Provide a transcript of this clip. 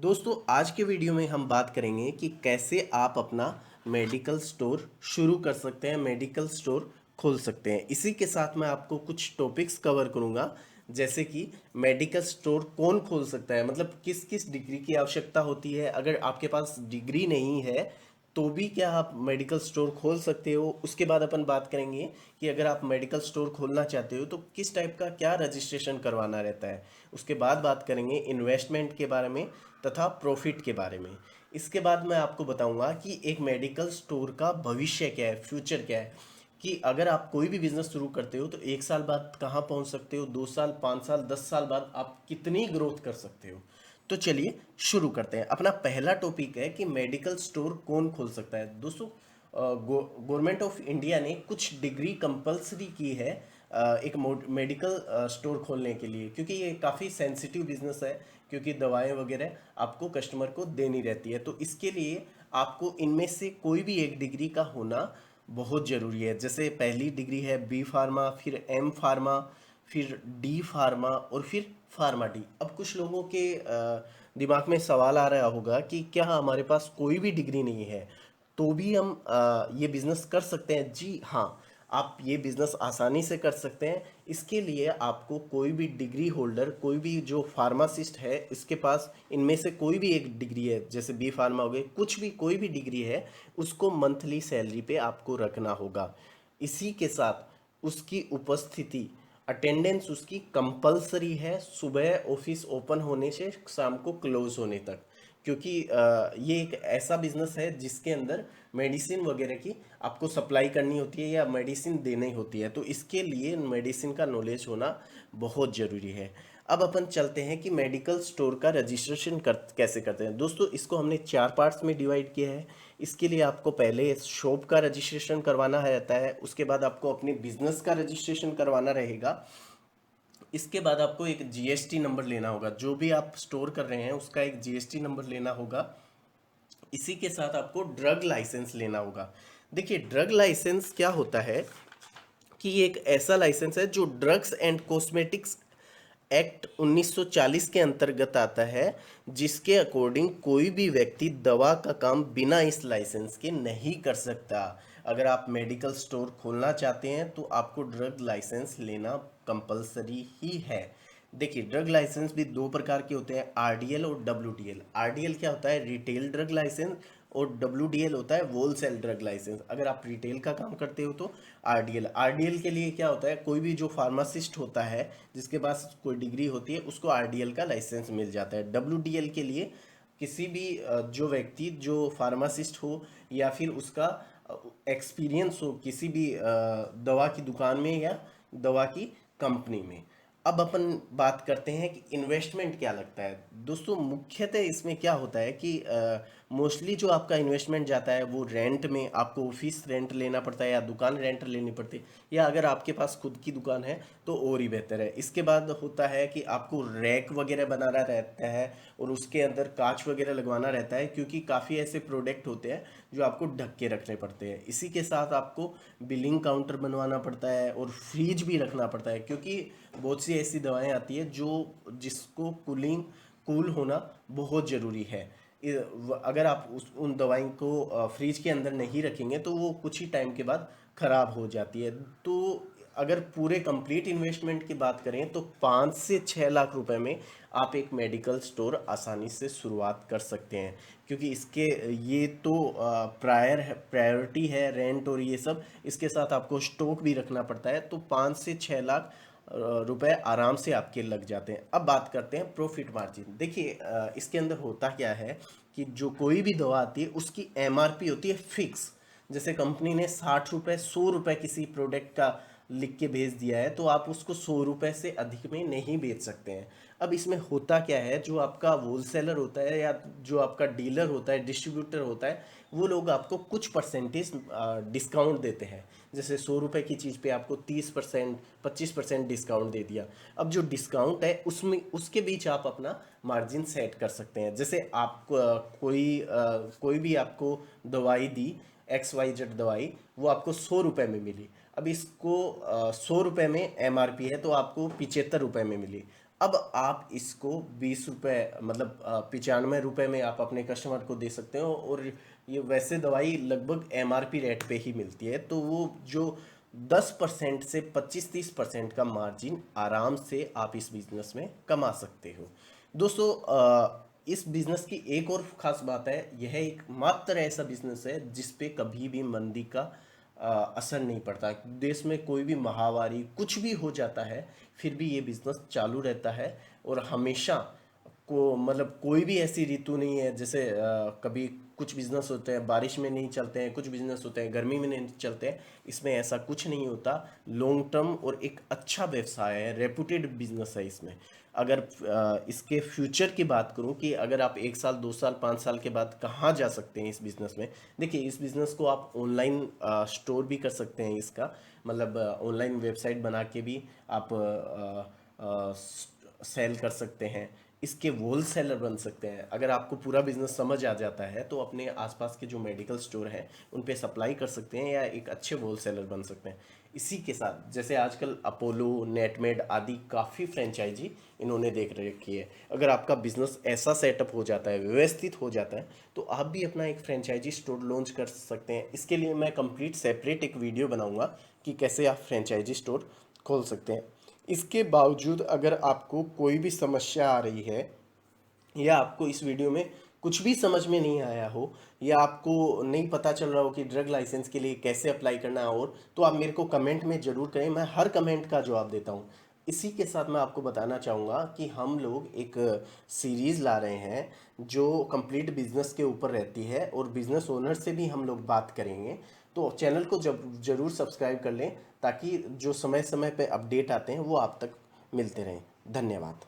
दोस्तों आज के वीडियो में हम बात करेंगे कि कैसे आप अपना मेडिकल स्टोर शुरू कर सकते हैं, मेडिकल स्टोर खोल सकते हैं। इसी के साथ मैं आपको कुछ टॉपिक्स कवर करूंगा, जैसे कि मेडिकल स्टोर कौन खोल सकता है, मतलब किस किस डिग्री की आवश्यकता होती है। अगर आपके पास डिग्री नहीं है तो भी क्या आप मेडिकल स्टोर खोल सकते हो। उसके बाद अपन बात करेंगे कि अगर आप मेडिकल स्टोर खोलना चाहते हो तो किस टाइप का क्या रजिस्ट्रेशन करवाना रहता है। उसके बाद बात करेंगे इन्वेस्टमेंट के बारे में तथा प्रॉफिट के बारे में। इसके बाद मैं आपको बताऊंगा कि एक मेडिकल स्टोर का भविष्य क्या है, फ्यूचर क्या है, कि अगर आप कोई भी बिजनेस शुरू करते हो तो 1 साल बाद कहाँ पहुँच सकते हो, 2 साल, 5 साल, 10 साल बाद आप कितनी ग्रोथ कर सकते हो। तो चलिए शुरू करते हैं। अपना पहला टॉपिक है कि मेडिकल स्टोर कौन खोल सकता है। दोस्तों, गवर्नमेंट ऑफ इंडिया ने कुछ डिग्री कंपलसरी की है एक मेडिकल स्टोर खोलने के लिए, क्योंकि ये काफ़ी सेंसिटिव बिजनेस है, क्योंकि दवाएं वगैरह आपको कस्टमर को देनी रहती है। तो इसके लिए आपको इनमें से कोई भी एक डिग्री का होना बहुत ज़रूरी है। जैसे पहली डिग्री है बी फार्मा, फिर एम फार्मा, फिर डी फार्मा और फिर फार्मा डी। अब कुछ लोगों के दिमाग में सवाल आ रहा होगा कि क्या हमारे पास कोई भी डिग्री नहीं है तो भी हम ये बिज़नेस कर सकते हैं। जी हाँ, आप ये बिज़नेस आसानी से कर सकते हैं। इसके लिए आपको कोई भी डिग्री होल्डर, कोई भी जो फार्मासिस्ट है, इसके पास इनमें से कोई भी एक डिग्री है, जैसे बी फार्मा हो गई, कुछ भी कोई भी डिग्री है, उसको मंथली सैलरी पे आपको रखना होगा। इसी के साथ उसकी उपस्थिति, अटेंडेंस उसकी कंपलसरी है, सुबह ऑफिस ओपन होने से शाम को क्लोज होने तक। क्योंकि ये एक ऐसा बिजनेस है जिसके अंदर मेडिसिन वगैरह की आपको सप्लाई करनी होती है या मेडिसिन देनी होती है, तो इसके लिए मेडिसिन का नॉलेज होना बहुत ज़रूरी है। अब अपन चलते हैं कि मेडिकल स्टोर का रजिस्ट्रेशन कैसे करते हैं। दोस्तों, इसको हमने 4 पार्ट्स में डिवाइड किया है। इसके लिए आपको पहले शॉप का रजिस्ट्रेशन करवाना रहता है, उसके बाद आपको अपने बिजनेस का रजिस्ट्रेशन करवाना रहेगा। इसके बाद आपको एक जीएसटी नंबर लेना होगा, जो भी आप स्टोर कर रहे हैं उसका एक जीएसटी नंबर लेना होगा। इसी के साथ आपको ड्रग लाइसेंस लेना होगा। देखिए, ड्रग लाइसेंस क्या होता है कि ये एक ऐसा लाइसेंस है जो ड्रग्स एंड कॉस्मेटिक्स एक्ट 1940 के अंतर्गत आता है, जिसके अकॉर्डिंग कोई भी व्यक्ति दवा का काम बिना इस लाइसेंस के नहीं कर सकता। अगर आप मेडिकल स्टोर खोलना चाहते हैं तो आपको ड्रग लाइसेंस लेना कंपलसरी ही है। देखिए, ड्रग लाइसेंस भी दो प्रकार के होते हैं, आरडीएल और डब्ल्यूडीएल। आरडीएल क्या होता है, रिटेल ड्रग लाइसेंस, और डब्ल्यूडीएल होता है होलसेल ड्रग लाइसेंस। अगर आप रिटेल का काम करते हो तो आरडीएल। आरडीएल के लिए क्या होता है, कोई भी जो फार्मासिस्ट होता है जिसके पास कोई डिग्री होती है उसको आरडीएल का लाइसेंस मिल जाता है। डब्ल्यूडीएल के लिए किसी भी जो व्यक्ति जो फार्मासिस्ट हो या फिर उसका एक्सपीरियंस हो किसी भी दवा की दुकान में या दवा की कंपनी में। अब अपन बात करते हैं कि इन्वेस्टमेंट क्या लगता है। दोस्तों, मुख्यतः इसमें क्या होता है कि मोस्टली जो आपका इन्वेस्टमेंट जाता है वो रेंट में, आपको ऑफिस रेंट लेना पड़ता है या दुकान रेंट लेनी पड़ती है, या अगर आपके पास खुद की दुकान है तो और ही बेहतर है। इसके बाद होता है कि आपको रैक वगैरह बनाना रहता है और उसके अंदर कांच वगैरह लगवाना रहता है, क्योंकि काफ़ी ऐसे प्रोडक्ट होते हैं जो आपको ढक के रखने पड़ते हैं। इसी के साथ आपको बिलिंग काउंटर बनवाना पड़ता है और फ्रीज भी रखना पड़ता है, क्योंकि बहुत सी ऐसी दवाएं आती है जो जिसको कूल होना बहुत ज़रूरी है। अगर आप उन दवाई को फ्रिज के अंदर नहीं रखेंगे तो वो कुछ ही टाइम के बाद ख़राब हो जाती है। तो अगर पूरे कंप्लीट इन्वेस्टमेंट की बात करें तो 5 से 6 लाख रुपए में आप एक मेडिकल स्टोर आसानी से शुरुआत कर सकते हैं, क्योंकि इसके ये तो प्रायोरिटी है रेंट और ये सब, इसके साथ आपको स्टॉक भी रखना पड़ता है। तो 5 से 6 लाख रुपए आराम से आपके लग जाते हैं। अब बात करते हैं प्रॉफिट मार्जिन। देखिए, इसके अंदर होता क्या है कि जो कोई भी दवा आती है उसकी एमआरपी होती है फिक्स। जैसे कंपनी ने 60 रुपये, 100 रुपये किसी प्रोडक्ट का लिख के भेज दिया है तो आप उसको 100 रुपये से अधिक में नहीं बेच सकते हैं। अब इसमें होता क्या है, जो आपका होलसेलर होता है या जो आपका डीलर होता है, डिस्ट्रीब्यूटर होता है, वो लोग आपको कुछ परसेंटेज डिस्काउंट देते हैं। जैसे 100 रुपये की चीज़ पे आपको 30%, 25% डिस्काउंट दे दिया। अब जो डिस्काउंट है उसमें उसके बीच आप अपना मार्जिन सेट कर सकते हैं। जैसे आप कोई भी आपको दवाई दी, XYZ दवाई, वो आपको 100 रुपये में मिली। अब इसको 100 रुपये में एमआरपी है तो आपको 75 रुपये में मिली। अब आप इसको 20 रुपये मतलब 95 रुपये में आप अपने कस्टमर को दे सकते हो, और ये वैसे दवाई लगभग MRP रेट पे ही मिलती है, तो वो जो 10% से 25-30% का मार्जिन आराम से आप इस बिजनेस में कमा सकते हो। दोस्तों इस बिजनेस की एक और ख़ास बात है, यह एक मात्र ऐसा बिजनेस है जिस पे कभी भी मंदी का असर नहीं पड़ता। देश में कोई भी महामारी कुछ भी हो जाता है, फिर भी ये बिजनेस चालू रहता है, और हमेशा को मतलब कोई भी ऐसी ऋतु नहीं है, जैसे कभी कुछ बिजनेस होते हैं बारिश में नहीं चलते हैं, कुछ बिजनेस होते हैं गर्मी में नहीं चलते हैं, इसमें ऐसा कुछ नहीं होता। लॉन्ग टर्म और एक अच्छा व्यवसाय है, रेपुटेड बिजनेस है इसमें। अगर इसके फ्यूचर की बात करूं कि अगर आप 1 साल 2 साल 5 साल के बाद कहाँ जा सकते हैं इस बिज़नेस में, देखिए इस बिज़नेस को आप ऑनलाइन स्टोर भी कर सकते हैं इसका, मतलब ऑनलाइन वेबसाइट बना के भी आप सेल कर सकते हैं, इसके होल सेलर बन सकते हैं। अगर आपको पूरा बिजनेस समझ आ जाता है तो अपने आसपास के जो मेडिकल स्टोर हैं उन पे सप्लाई कर सकते हैं, या एक अच्छे होल सेलर बन सकते हैं। इसी के साथ जैसे आजकल अपोलो, नेटमेड आदि काफ़ी फ्रेंचाइजी इन्होंने देख रखी है। अगर आपका बिजनेस ऐसा सेटअप हो जाता है, व्यवस्थित हो जाता है, तो आप भी अपना एक फ्रेंचाइजी स्टोर लॉन्च कर सकते हैं। इसके लिए मैं कंप्लीट सेपरेट एक वीडियो बनाऊंगा कि कैसे आप फ्रेंचाइजी स्टोर खोल सकते हैं। इसके बावजूद अगर आपको कोई भी समस्या आ रही है, या आपको इस वीडियो में कुछ भी समझ में नहीं आया हो, या आपको नहीं पता चल रहा हो कि ड्रग लाइसेंस के लिए कैसे अप्लाई करना है, और तो आप मेरे को कमेंट में ज़रूर करें, मैं हर कमेंट का जवाब देता हूँ। इसी के साथ मैं आपको बताना चाहूँगा कि हम लोग एक सीरीज़ ला रहे हैं जो कंप्लीट बिजनेस के ऊपर रहती है, और बिजनेस ओनर से भी हम लोग बात करेंगे। तो चैनल को जब ज़रूर सब्सक्राइब कर लें, ताकि जो समय समय पे अपडेट आते हैं वो आप तक मिलते रहें। धन्यवाद।